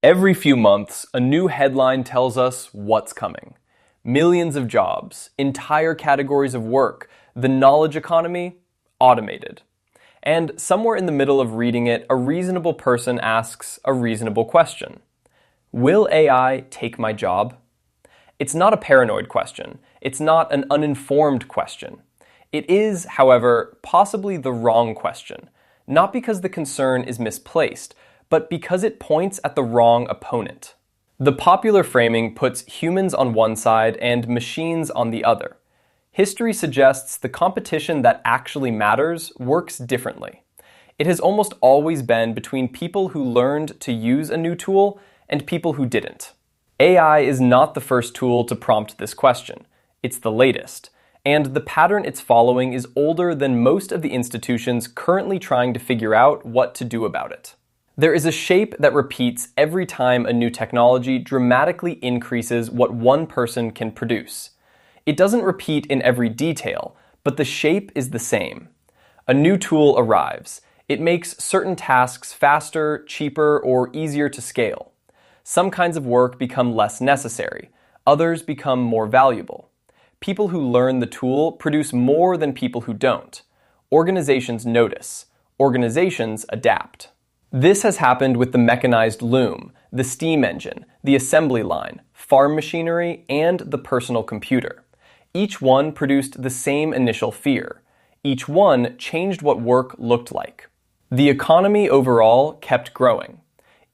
Every few months, a new headline tells us what's coming. Millions of jobs, entire categories of work, the knowledge economy, automated. And somewhere in the middle of reading it, a reasonable person asks a reasonable question. Will AI take my job? It's not a paranoid question. It's not an uninformed question. It is, however, possibly the wrong question, not because the concern is misplaced, but because it points at the wrong opponent. The popular framing puts humans on one side and machines on the other. History suggests the competition that actually matters works differently. It has almost always been between people who learned to use a new tool and people who didn't. AI is not the first tool to prompt this question. It's the latest. And the pattern it's following is older than most of the institutions currently trying to figure out what to do about it. There is a shape that repeats every time a new technology dramatically increases what one person can produce. It doesn't repeat in every detail, but the shape is the same. A new tool arrives. It makes certain tasks faster, cheaper, or easier to scale. Some kinds of work become less necessary. Others become more valuable. People who learn the tool produce more than people who don't. Organizations notice. Organizations adapt. This has happened with the mechanized loom, the steam engine, the assembly line, farm machinery, and the personal computer. Each one produced the same initial fear. Each one changed what work looked like. The economy overall kept growing.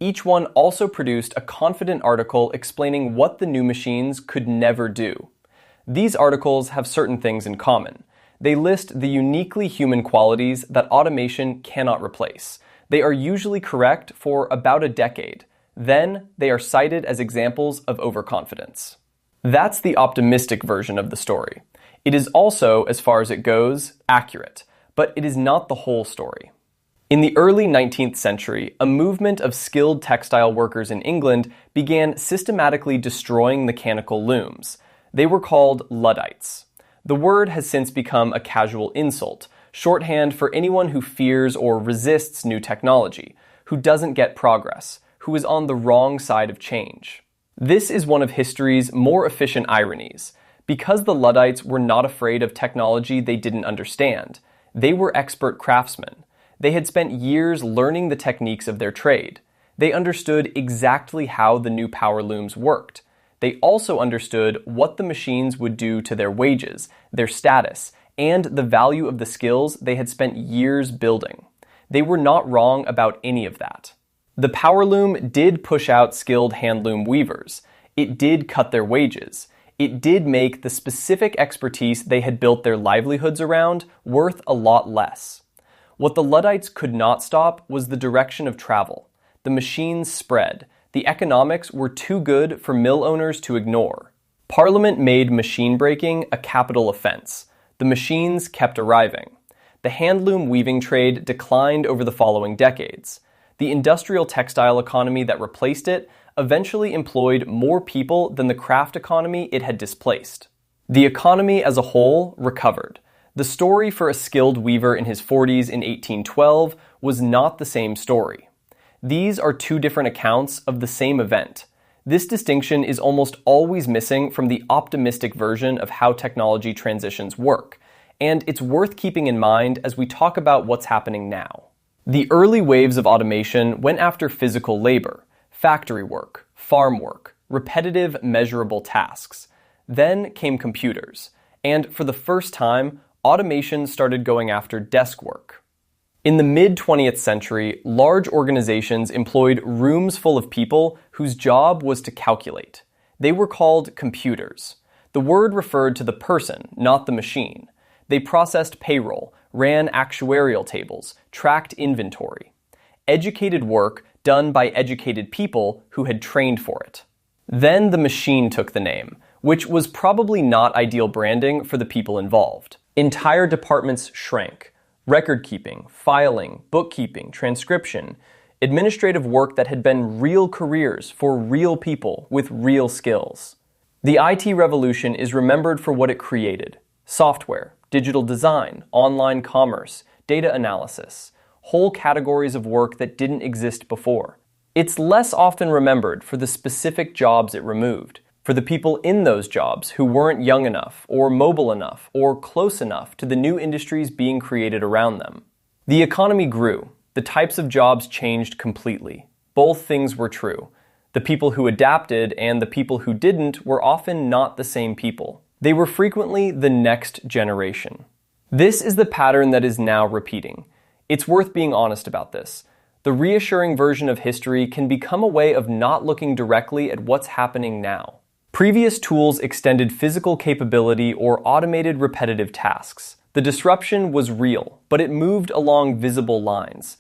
Each one also produced a confident article explaining what the new machines could never do. These articles have certain things in common. They list the uniquely human qualities that automation cannot replace. They are usually correct for about a decade. Then, they are cited as examples of overconfidence. That's the optimistic version of the story. It is also, as far as it goes, accurate, but it is not the whole story. In the early 19th century, a movement of skilled textile workers in England began systematically destroying mechanical looms. They were called Luddites. The word has since become a casual insult, shorthand for anyone who fears or resists new technology, who doesn't get progress, who is on the wrong side of change. This is one of history's more efficient ironies. Because the Luddites were not afraid of technology they didn't understand, they were expert craftsmen. They had spent years learning the techniques of their trade. They understood exactly how the new power looms worked. They also understood what the machines would do to their wages, their status, and the value of the skills they had spent years building. They were not wrong about any of that. The power loom did push out skilled handloom weavers. It did cut their wages. It did make the specific expertise they had built their livelihoods around worth a lot less. What the Luddites could not stop was the direction of travel. The machines spread. The economics were too good for mill owners to ignore. Parliament made machine breaking a capital offense. The machines kept arriving. The handloom weaving trade declined over the following decades. The industrial textile economy that replaced it eventually employed more people than the craft economy it had displaced. The economy as a whole recovered. The story for a skilled weaver in his 40s in 1812 was not the same story. These are two different accounts of the same event. This distinction is almost always missing from the optimistic version of how technology transitions work, and it's worth keeping in mind as we talk about what's happening now. The early waves of automation went after physical labor, factory work, farm work, repetitive, measurable tasks. Then came computers, and for the first time, automation started going after desk work. In the mid-20th century, large organizations employed rooms full of people whose job was to calculate. They were called computers. The word referred to the person, not the machine. They processed payroll, ran actuarial tables, tracked inventory. Educated work done by educated people who had trained for it. Then the machine took the name, which was probably not ideal branding for the people involved. Entire departments shrank. Record-keeping, filing, bookkeeping, transcription, administrative work that had been real careers for real people with real skills. The IT revolution is remembered for what it created: software, digital design, online commerce, data analysis, whole categories of work that didn't exist before. It's less often remembered for the specific jobs it removed, for the people in those jobs who weren't young enough, or mobile enough, or close enough to the new industries being created around them. The economy grew. The types of jobs changed completely. Both things were true. The people who adapted and the people who didn't were often not the same people. They were frequently the next generation. This is the pattern that is now repeating. It's worth being honest about this. The reassuring version of history can become a way of not looking directly at what's happening now. Previous tools extended physical capability or automated repetitive tasks. The disruption was real, but it moved along visible lines.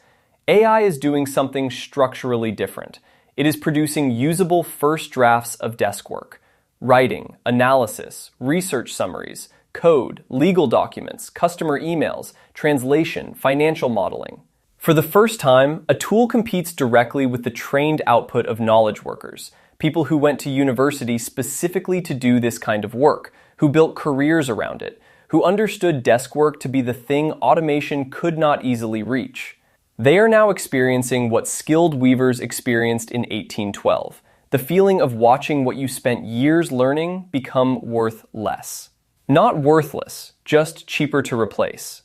AI is doing something structurally different. It is producing usable first drafts of desk work. Writing, analysis, research summaries, code, legal documents, customer emails, translation, financial modeling. For the first time, a tool competes directly with the trained output of knowledge workers, people who went to university specifically to do this kind of work, who built careers around it, who understood desk work to be the thing automation could not easily reach. They are now experiencing what skilled weavers experienced in 1812, the feeling of watching what you spent years learning become worth less. Not worthless, just cheaper to replace.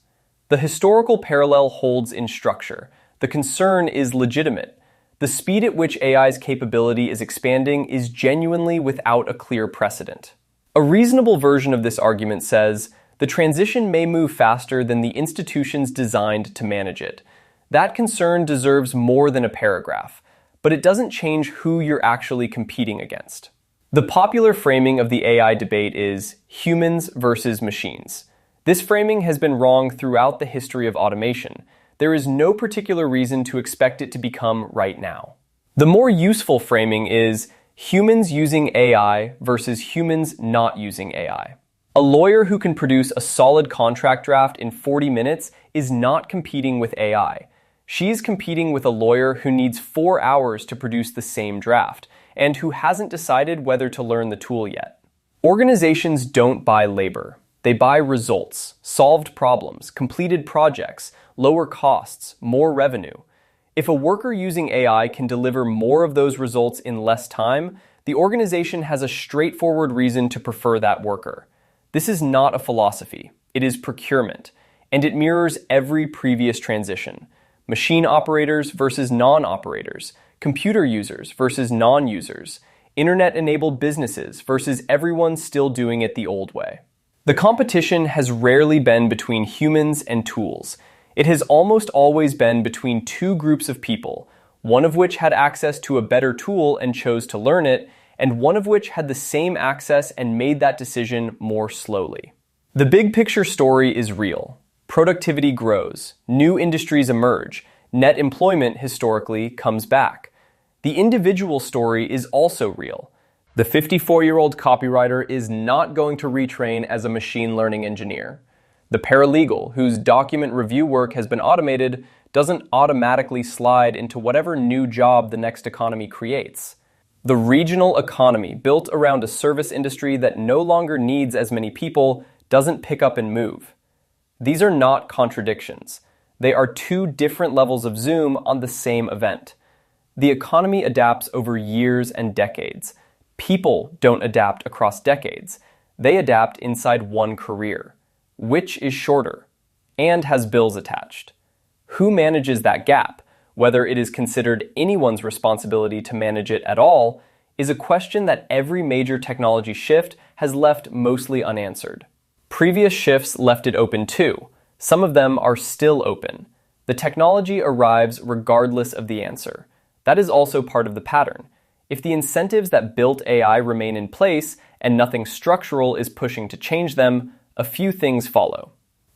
The historical parallel holds in structure. The concern is legitimate. The speed at which AI's capability is expanding is genuinely without a clear precedent. A reasonable version of this argument says, the transition may move faster than the institutions designed to manage it. That concern deserves more than a paragraph, but it doesn't change who you're actually competing against. The popular framing of the AI debate is humans versus machines. This framing has been wrong throughout the history of automation. There is no particular reason to expect it to become right now. The more useful framing is humans using AI versus humans not using AI. A lawyer who can produce a solid contract draft in 40 minutes is not competing with AI. She's competing with a lawyer who needs 4 hours to produce the same draft, and who hasn't decided whether to learn the tool yet. Organizations don't buy labor. They buy results, solved problems, completed projects, lower costs, more revenue. If a worker using AI can deliver more of those results in less time, the organization has a straightforward reason to prefer that worker. This is not a philosophy. It is procurement, and it mirrors every previous transition. Machine operators versus non-operators, computer users versus non-users, internet-enabled businesses versus everyone still doing it the old way. The competition has rarely been between humans and tools. It has almost always been between two groups of people, one of which had access to a better tool and chose to learn it, and one of which had the same access and made that decision more slowly. The big picture story is real. Productivity grows, new industries emerge, net employment historically comes back. The individual story is also real. The 54-year-old copywriter is not going to retrain as a machine learning engineer. The paralegal, whose document review work has been automated, doesn't automatically slide into whatever new job the next economy creates. The regional economy, built around a service industry that no longer needs as many people, doesn't pick up and move. These are not contradictions. They are two different levels of zoom on the same event. The economy adapts over years and decades. People don't adapt across decades. They adapt inside one career. Which is shorter and has bills attached? Who manages that gap, whether it is considered anyone's responsibility to manage it at all, is a question that every major technology shift has left mostly unanswered. Previous shifts left it open too. Some of them are still open. The technology arrives regardless of the answer. That is also part of the pattern. If the incentives that built AI remain in place and nothing structural is pushing to change them, a few things follow.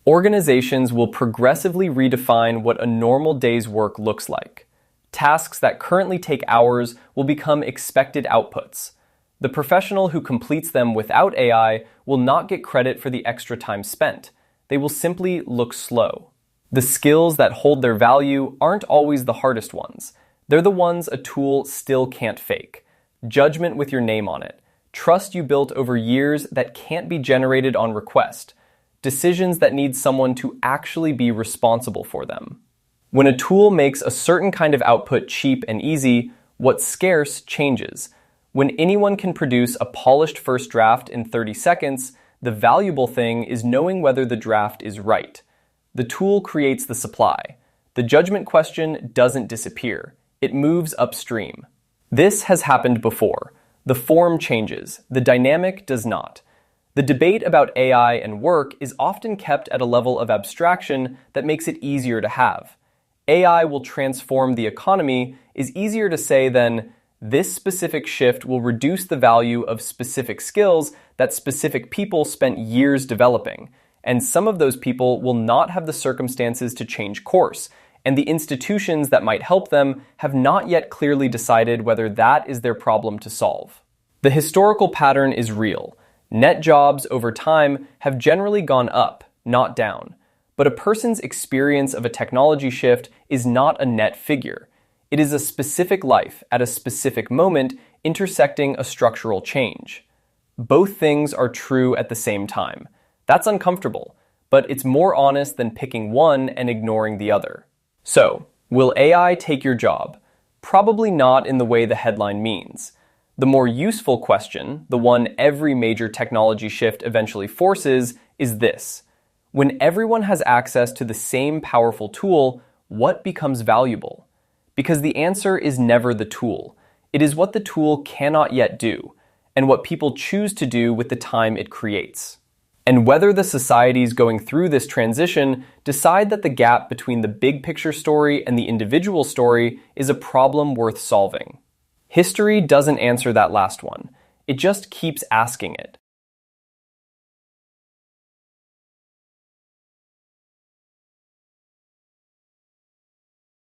Organizations will progressively redefine what a normal day's work looks like. Tasks that currently take hours will become expected outputs. The professional who completes them without AI will not get credit for the extra time spent. They will simply look slow. The skills that hold their value aren't always the hardest ones. They're the ones a tool still can't fake. Judgment with your name on it. Trust you built over years that can't be generated on request. Decisions that need someone to actually be responsible for them. When a tool makes a certain kind of output cheap and easy, What's scarce changes. When anyone can produce a polished first draft in 30 seconds, the valuable thing is knowing whether the draft is right. The tool creates the supply. The judgment question doesn't disappear. It moves upstream. This has happened before. The form changes. The dynamic does not. The debate about AI and work is often kept at a level of abstraction that makes it easier to have. AI will transform the economy is easier to say than this specific shift will reduce the value of specific skills that specific people spent years developing, and some of those people will not have the circumstances to change course, and the institutions that might help them have not yet clearly decided whether that is their problem to solve. The historical pattern is real. Net jobs over time have generally gone up, not down. But a person's experience of a technology shift is not a net figure. It is a specific life at a specific moment intersecting a structural change. Both things are true at the same time. That's uncomfortable, but it's more honest than picking one and ignoring the other. So, will AI take your job? Probably not in the way the headline means. The more useful question, the one every major technology shift eventually forces, is this. When everyone has access to the same powerful tool, what becomes valuable? Because the answer is never the tool. It is what the tool cannot yet do, and what people choose to do with the time it creates. And whether the societies going through this transition decide that the gap between the big picture story and the individual story is a problem worth solving. History doesn't answer that last one. It just keeps asking it.